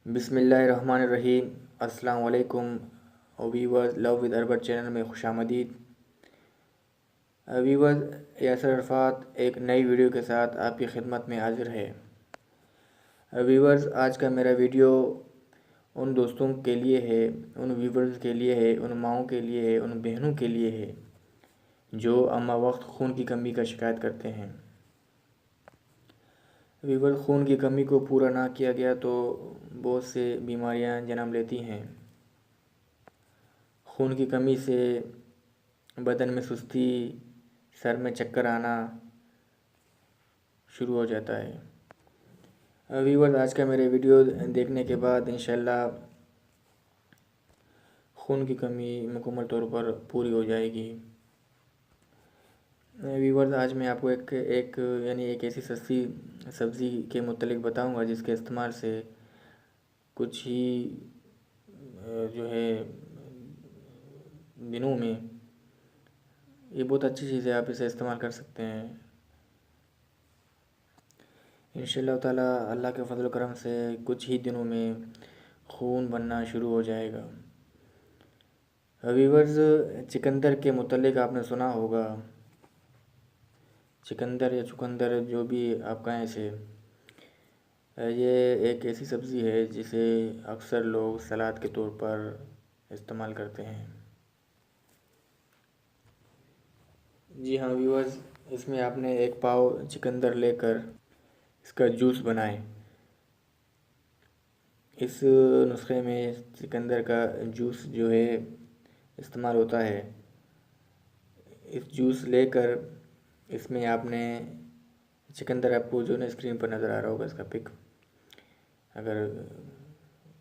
बिस्मिल्लाहिर्रहमानिर्रहीम। अस्सलाम वालेकुम viewers, love with Arbat channel में खुशामदीद। वीवर्स, यासर अरफात एक नई वीडियो के साथ आपकी खिदमत में हाजिर है। वीवर्स, आज का मेरा वीडियो उन दोस्तों के लिए है, उन वीवर्स के लिए है, उन माँओं के लिए है, उन बहनों के लिए है जो अम्मा वक्त खून की कमी का शिकायत करते हैं। वीवर्स, खून की कमी को पूरा ना किया गया तो बहुत से बीमारियां जन्म लेती हैं। खून की कमी से बदन में सुस्ती, सर में चक्कर आना शुरू हो जाता है। वीवर्स, आज का मेरे वीडियो देखने के बाद इंशाल्लाह खून की कमी मुकम्मल तौर पर पूरी हो जाएगी। वीवर्स, आज मैं आपको एक ऐसी सस्ती सब्ज़ी के मुतल्लिक बताऊंगा जिसके इस्तेमाल से कुछ ही जो है दिनों में ये बहुत अच्छी चीज़ है, आप इसे इस्तेमाल कर सकते हैं। इंशाअल्लाह ताला अल्लाह के फजल करम से कुछ ही दिनों में खून बनना शुरू हो जाएगा। वीवर्स, चिकंदर के मुतल्लिक आपने सुना होगा, चिकंदर या चुकंदर जो भी आप कहें इसे, ये एक ऐसी सब्ज़ी है जिसे अक्सर लोग सलाद के तौर पर इस्तेमाल करते हैं। जी हाँ व्यूअर्स, इसमें आपने एक पाव चिकंदर लेकर इसका जूस बनाएं। इस नुस्खे में चिकंदर का जूस जो है इस्तेमाल होता है। इस जूस लेकर इसमें आपने चिकंदर, आपको जो ना स्क्रीन पर नज़र आ रहा होगा इसका पिक, अगर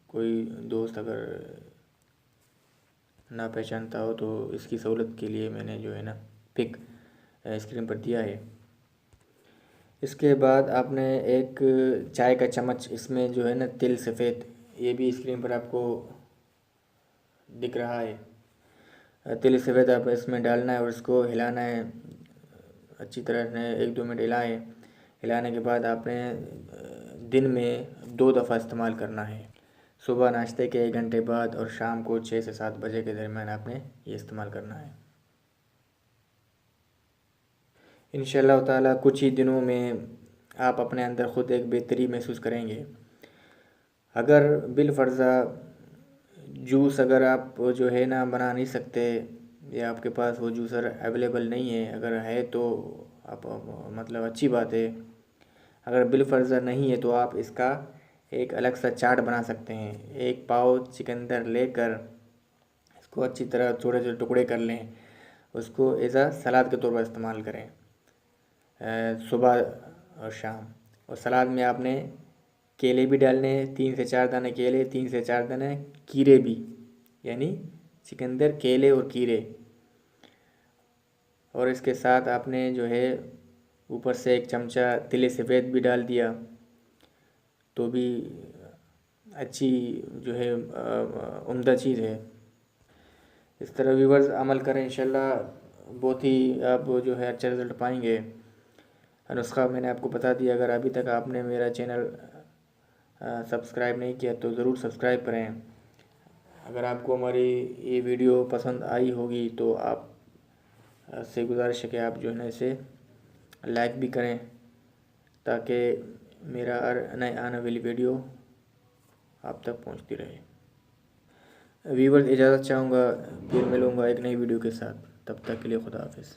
कोई दोस्त अगर ना पहचानता हो तो इसकी सहूलत के लिए मैंने जो है ना पिक स्क्रीन पर दिया है। इसके बाद आपने एक चाय का चम्मच इसमें जो है ना तिल सफ़ेद, ये भी स्क्रीन पर आपको दिख रहा है। तिल सफ़ेद आप इसमें डालना है और इसको हिलाना है अच्छी तरह से, 1-2 मिनट हिलाएं। हिलाने के बाद आपने दिन में 2 दफ़ा इस्तेमाल करना है, सुबह नाश्ते के 1 घंटे बाद और शाम को 6 से 7 बजे के दरमियान आपने ये इस्तेमाल करना है। इंशाअल्लाह ताला कुछ ही दिनों में आप अपने अंदर ख़ुद एक बेहतरी महसूस करेंगे। अगर बिलफ़र्ज़ा जूस अगर आप जो है ना बना नहीं सकते या आपके पास वो जूसर अवेलेबल नहीं है, अगर है तो आप मतलब अच्छी बात है। अगर बिलफ़र्ज़ा नहीं है तो आप इसका एक अलग सा चाट बना सकते हैं। 1 पाव चिकंदर लेकर इसको अच्छी तरह छोटे छोटे टुकड़े कर लें, उसको एज़ आ सलाद के तौर पर इस्तेमाल करें सुबह और शाम। और सलाद में आपने केले भी डालने हैं, 3 से 4 दाने केले, 3 से 4 दाने खीरे भी, यानी चिकंदर, केले और खीरे। और इसके साथ आपने जो है ऊपर से 1 चमचा तिल सफ़ेद भी डाल दिया तो भी अच्छी जो है उम्दा चीज़ है। इस तरह व्यूवर्स अमल करें, इंशाल्लाह बहुत ही आप जो है अच्छा रिज़ल्ट पाएंगे। नुस्खा मैंने आपको बता दिया। अगर अभी तक आपने मेरा चैनल सब्सक्राइब नहीं किया तो ज़रूर सब्सक्राइब करें। अगर आपको हमारी ये वीडियो पसंद आई होगी तो आप से गुजारिश है कि आप जो है ना इसे लाइक भी करें ताकि मेरा नए आने वाली वीडियो आप तक पहुंचती रहे। व्यूअर्स, इजाज़त चाहूँगा, फिर मिलूँगा एक नई वीडियो के साथ। तब तक के लिए खुदा हाफिज़।